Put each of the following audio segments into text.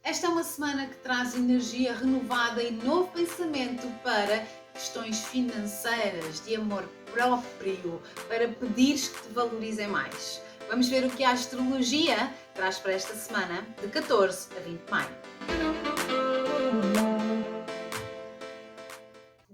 Esta é uma semana que traz energia renovada e novo pensamento para questões financeiras, de amor próprio, para pedires que te valorizem mais. Vamos ver o que a astrologia traz para esta semana, de 14 a 20 de maio.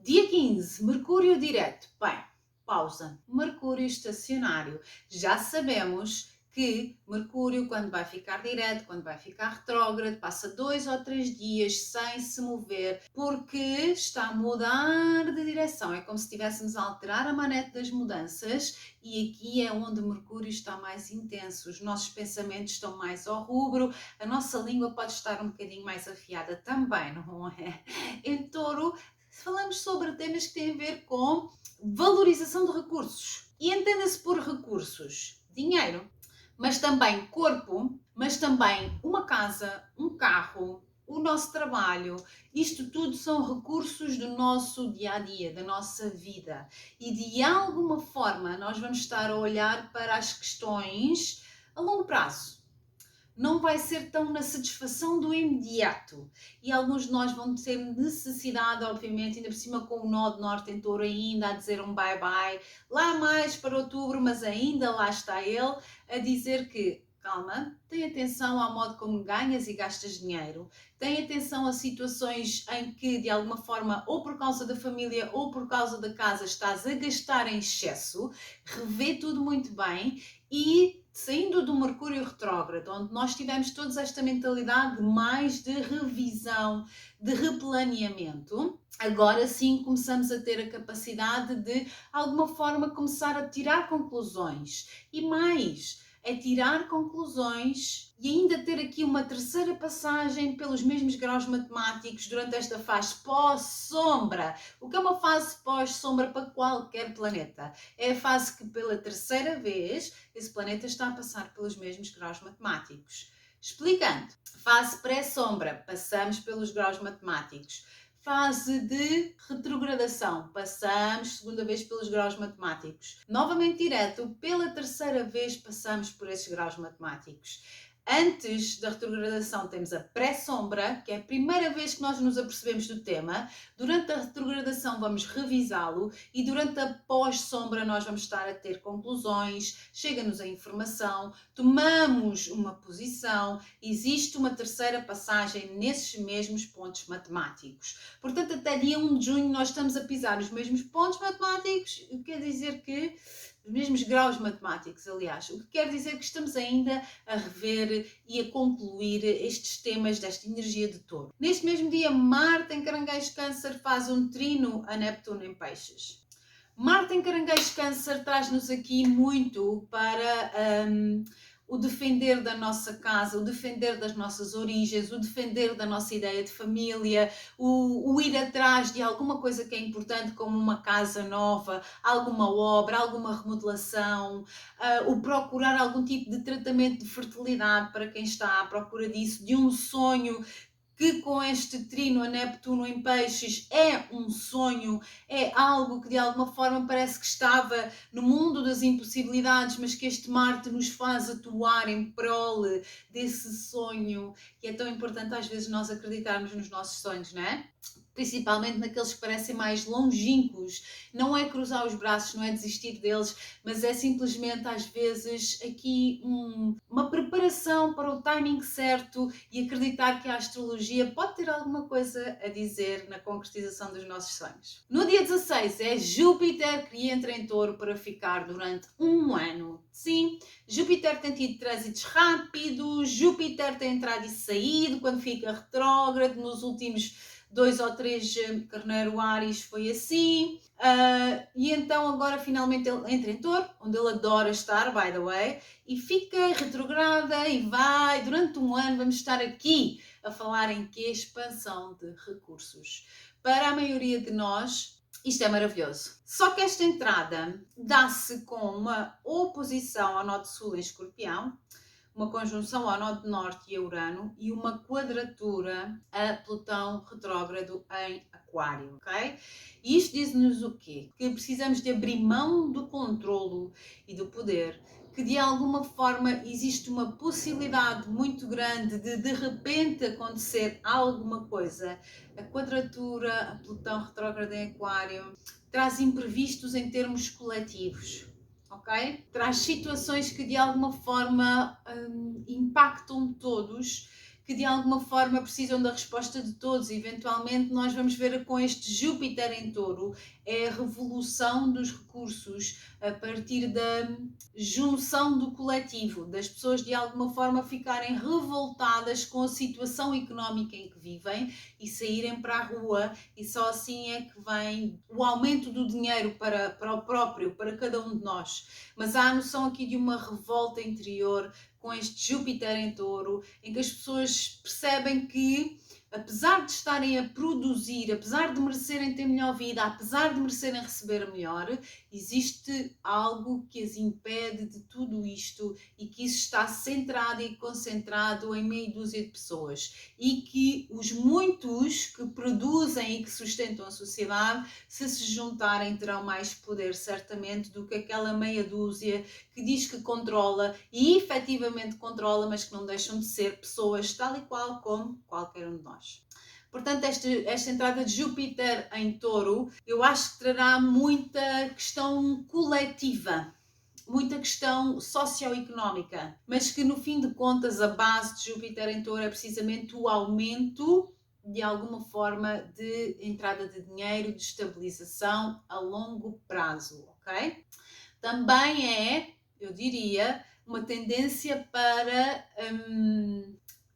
Dia 15, Mercúrio direto. Bem, pausa. Mercúrio estacionário. Já sabemos que Mercúrio, quando vai ficar direto, quando vai ficar retrógrado, passa 2 ou 3 dias sem se mover, porque está a mudar de direção. É como se estivéssemos a alterar a manete das mudanças e aqui é onde Mercúrio está mais intenso. Os nossos pensamentos estão mais ao rubro, a nossa língua pode estar um bocadinho mais afiada também, não é? Em Touro, falamos sobre temas que têm a ver com valorização de recursos. E entenda-se por recursos: dinheiro, mas também corpo, mas também uma casa, um carro, o nosso trabalho. Isto tudo são recursos do nosso dia a dia, da nossa vida. E de alguma forma nós vamos estar a olhar para as questões a longo prazo. Não vai ser tão na satisfação do imediato. E alguns de nós vão ter necessidade, obviamente, ainda por cima com o nó de norte em Touro ainda a dizer um bye-bye, lá mais para outubro, mas ainda lá está ele, a dizer que calma, tem atenção ao modo como ganhas e gastas dinheiro, tem atenção a situações em que, de alguma forma, ou por causa da família ou por causa da casa, estás a gastar em excesso, revê tudo muito bem e saindo do Mercúrio retrógrado, onde nós tivemos toda esta mentalidade mais de revisão, de replaneamento, agora sim começamos a ter a capacidade de alguma forma começar a tirar conclusões. E mais, é tirar conclusões e ainda ter aqui uma terceira passagem pelos mesmos graus matemáticos durante esta fase pós-sombra. O que é uma fase pós-sombra para qualquer planeta? É a fase que pela terceira vez esse planeta está a passar pelos mesmos graus matemáticos. Explicando, fase pré-sombra, passamos pelos graus matemáticos. Fase de retrogradação, passamos segunda vez pelos graus matemáticos. Novamente direto, pela terceira vez passamos por esses graus matemáticos. Antes da retrogradação temos a pré-sombra, que é a primeira vez que nós nos apercebemos do tema. Durante a retrogradação vamos revisá-lo e durante a pós-sombra nós vamos estar a ter conclusões, chega-nos a informação, tomamos uma posição, existe uma terceira passagem nesses mesmos pontos matemáticos. Portanto, até dia 1 de junho nós estamos a pisar os mesmos pontos matemáticos, o que quer dizer que os mesmos graus matemáticos, aliás, o que quer dizer que estamos ainda a rever e a concluir estes temas desta energia de Touro. Neste mesmo dia, Marte em Caranguejo Câncer faz um trino a Neptuno em Peixes. Marte em Caranguejo Câncer traz-nos aqui muito para o defender da nossa casa, o defender das nossas origens, o defender da nossa ideia de família, o ir atrás de alguma coisa que é importante, como uma casa nova, alguma obra, alguma remodelação, o procurar algum tipo de tratamento de fertilidade para quem está à procura disso, de um sonho que com este trino a Neptuno em Peixes é um sonho, é algo que de alguma forma parece que estava no mundo das impossibilidades, mas que este Marte nos faz atuar em prol desse sonho, que é tão importante às vezes nós acreditarmos nos nossos sonhos, não é? Principalmente naqueles que parecem mais longínquos. Não é cruzar os braços, não é desistir deles, mas é simplesmente às vezes aqui uma preparação para o timing certo e acreditar que a astrologia pode ter alguma coisa a dizer na concretização dos nossos sonhos. No dia 16 é Júpiter que entra em Touro para ficar durante um ano. Sim, Júpiter tem tido trânsitos rápidos, Júpiter tem entrado e saído quando fica retrógrado nos últimos 2 ou 3 Carneiro Ares foi assim, e então agora finalmente ele entra em Touro, onde ele adora estar, by the way, e fica retrograda e vai, durante um ano vamos estar aqui a falar em que expansão de recursos. Para a maioria de nós, isto é maravilhoso. Só que esta entrada dá-se com uma oposição ao Norte Sul em Escorpião, uma conjunção ao nó de norte e a Urano e uma quadratura a Plutão retrógrado em Aquário, ok? E isto diz-nos o quê? Que precisamos de abrir mão do controlo e do poder que de alguma forma existe uma possibilidade muito grande de repente acontecer alguma coisa. A quadratura, a Plutão retrógrado em Aquário, traz imprevistos em termos coletivos. Ok? Traz situações que de alguma forma impactam todos, que de alguma forma precisam da resposta de todos. Eventualmente nós vamos ver com este Júpiter em Touro, é a revolução dos recursos a partir da junção do coletivo, das pessoas de alguma forma ficarem revoltadas com a situação económica em que vivem e saírem para a rua, e só assim é que vem o aumento do dinheiro para o próprio, para cada um de nós. Mas há a noção aqui de uma revolta interior com este Júpiter em Touro, em que as pessoas percebem que, apesar de estarem a produzir, apesar de merecerem ter melhor vida, apesar de merecerem receber melhor, existe algo que as impede de tudo isto e que isso está centrado e concentrado em meia dúzia de pessoas. E que os muitos que produzem e que sustentam a sociedade, se juntarem, terão mais poder certamente do que aquela meia dúzia que diz que controla e efetivamente controla, mas que não deixam de ser pessoas tal e qual como qualquer um de nós. Portanto, esta entrada de Júpiter em Touro, eu acho que trará muita questão coletiva, muita questão socioeconómica, mas que no fim de contas a base de Júpiter em Touro é precisamente o aumento de alguma forma de entrada de dinheiro, de estabilização a longo prazo, ok? Também é, eu diria, uma tendência para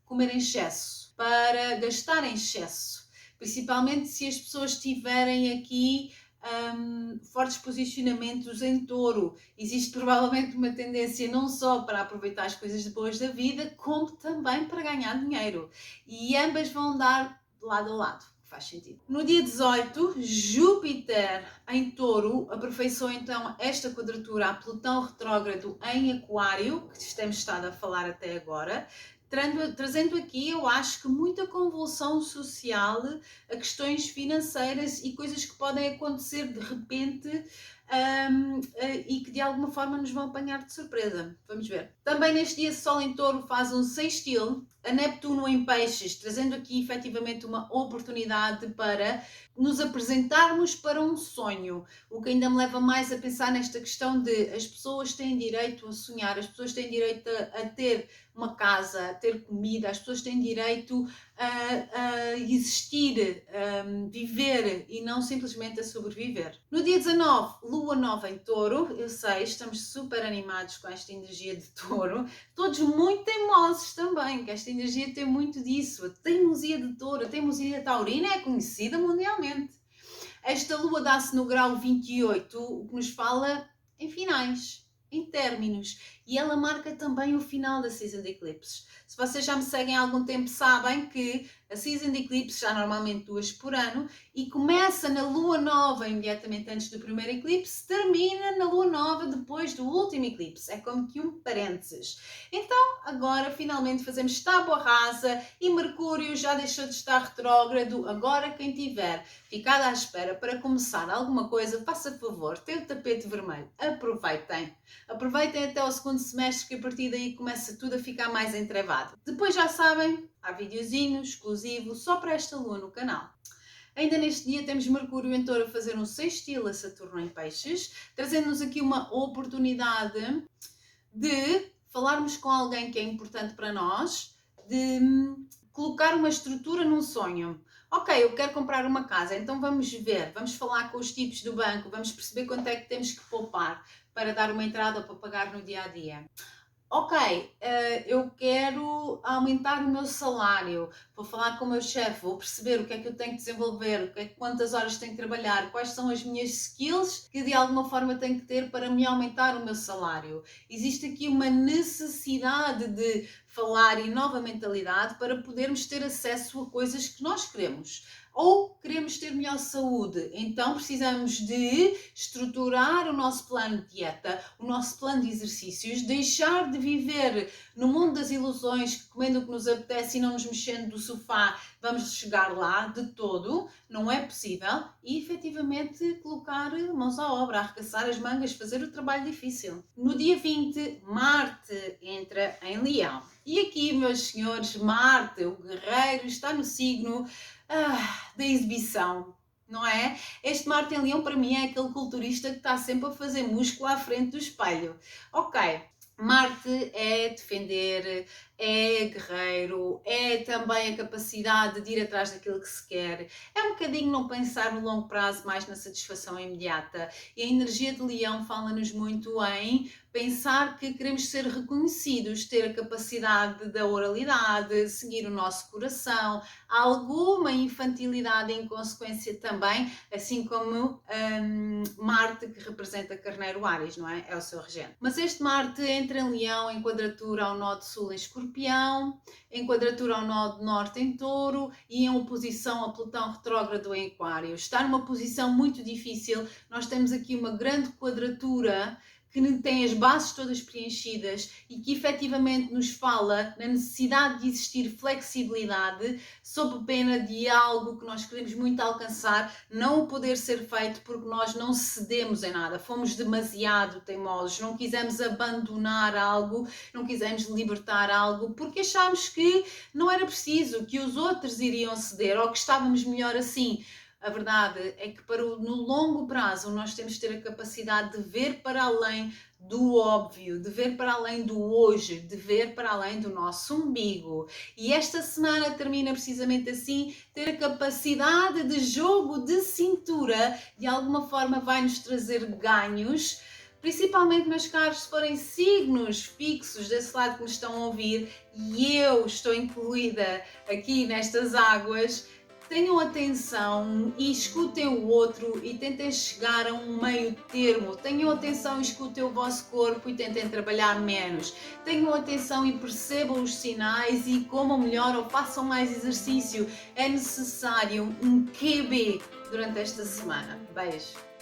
comer em excesso, para gastar em excesso, principalmente se as pessoas tiverem aqui fortes posicionamentos em Touro. Existe provavelmente uma tendência não só para aproveitar as coisas boas da vida, como também para ganhar dinheiro. E ambas vão dar lado a lado. Faz sentido. No dia 18, Júpiter em Touro aperfeiçoou então esta quadratura a Plutão retrógrado em Aquário, que temos estado a falar até agora, trazendo aqui, eu acho que muita convulsão social a questões financeiras e coisas que podem acontecer de repente e que de alguma forma nos vão apanhar de surpresa. Vamos ver. Também neste dia Sol em Touro faz um sextil a Neptuno em Peixes, trazendo aqui efetivamente uma oportunidade para nos apresentarmos para um sonho, o que ainda me leva mais a pensar nesta questão de as pessoas têm direito a sonhar, as pessoas têm direito a ter uma casa, a ter comida, as pessoas têm direito a existir, a viver e não simplesmente a sobreviver. No dia 19, Lua Nova em Touro, eu sei, estamos super animados com esta energia de Touro, todos muito teimosos também, que esta energia tem muito disso, a teimosia de Touro, a teimosia taurina é conhecida mundialmente. Esta Lua dá-se no grau 28, o que nos fala em finais, em términos, e ela marca também o final da Season de Eclipses. Se vocês já me seguem há algum tempo, sabem que a Season de Eclipses já normalmente 2 por ano e começa na Lua Nova imediatamente antes do primeiro eclipse, termina na Lua Nova depois do último eclipse. É como que um parênteses. Então, agora finalmente fazemos tábua rasa e Mercúrio já deixou de estar retrógrado. Agora quem tiver ficado à espera para começar alguma coisa, faça favor, tem o tapete vermelho, aproveitem. Aproveitem até o segundo semestre, que a partir daí começa tudo a ficar mais entrevado. Depois já sabem, há videozinho exclusivo só para esta lua no canal. Ainda neste dia temos Mercúrio em Touro a fazer um sextil a Saturno em Peixes, trazendo-nos aqui uma oportunidade de falarmos com alguém que é importante para nós, de colocar uma estrutura num sonho. Ok, eu quero comprar uma casa, então vamos ver, vamos falar com os tipos do banco, vamos perceber quanto é que temos que poupar para dar uma entrada ou para pagar no dia a dia. Ok, eu quero aumentar o meu salário, vou falar com o meu chefe, vou perceber o que é que eu tenho que desenvolver, quantas horas tenho que trabalhar, quais são as minhas skills que de alguma forma tenho que ter para me aumentar o meu salário. Existe aqui uma necessidade de falar e nova mentalidade para podermos ter acesso a coisas que nós queremos. Ou queremos ter melhor saúde, então precisamos de estruturar o nosso plano de dieta, o nosso plano de exercícios, deixar de viver no mundo das ilusões, comendo o que nos apetece e não nos mexendo do sofá, vamos chegar lá de todo, não é possível, e efetivamente colocar mãos à obra, arregaçar as mangas, fazer o trabalho difícil. No dia 20, Marte entra em Leão. E aqui, meus senhores, Marte, o guerreiro, está no signo da exibição, não é? Este Marte em Leão, para mim, é aquele culturista que está sempre a fazer músculo à frente do espelho. Ok, Marte é defender, é guerreiro, é também a capacidade de ir atrás daquilo que se quer. É um bocadinho não pensar no longo prazo, mais na satisfação imediata. E a energia de Leão fala-nos muito em pensar que queremos ser reconhecidos, ter a capacidade da oralidade, seguir o nosso coração, alguma infantilidade em consequência também, assim como Marte, que representa Carneiro Áries, não é? É o seu regente. Mas este Marte entra em Leão em quadratura ao nó de Sul em Escorpião, em quadratura ao nó de Norte em Touro e em oposição a Plutão retrógrado em Aquário. Está numa posição muito difícil, nós temos aqui uma grande quadratura que tem as bases todas preenchidas e que efetivamente nos fala na necessidade de existir flexibilidade sob pena de algo que nós queremos muito alcançar não poder ser feito porque nós não cedemos em nada, fomos demasiado teimosos, não quisemos abandonar algo, não quisemos libertar algo porque achámos que não era preciso, que os outros iriam ceder ou que estávamos melhor assim. A verdade é que no longo prazo nós temos de ter a capacidade de ver para além do óbvio, de ver para além do hoje, de ver para além do nosso umbigo. E esta semana termina precisamente assim, ter a capacidade de jogo de cintura, de alguma forma vai nos trazer ganhos, principalmente, meus caros, se forem signos fixos desse lado que me estão a ouvir, e eu estou incluída aqui nestas águas. Tenham atenção e escutem o outro e tentem chegar a um meio termo. Tenham atenção e escutem o vosso corpo e tentem trabalhar menos. Tenham atenção e percebam os sinais e comam melhor ou façam mais exercício. É necessário um QB durante esta semana. Beijo!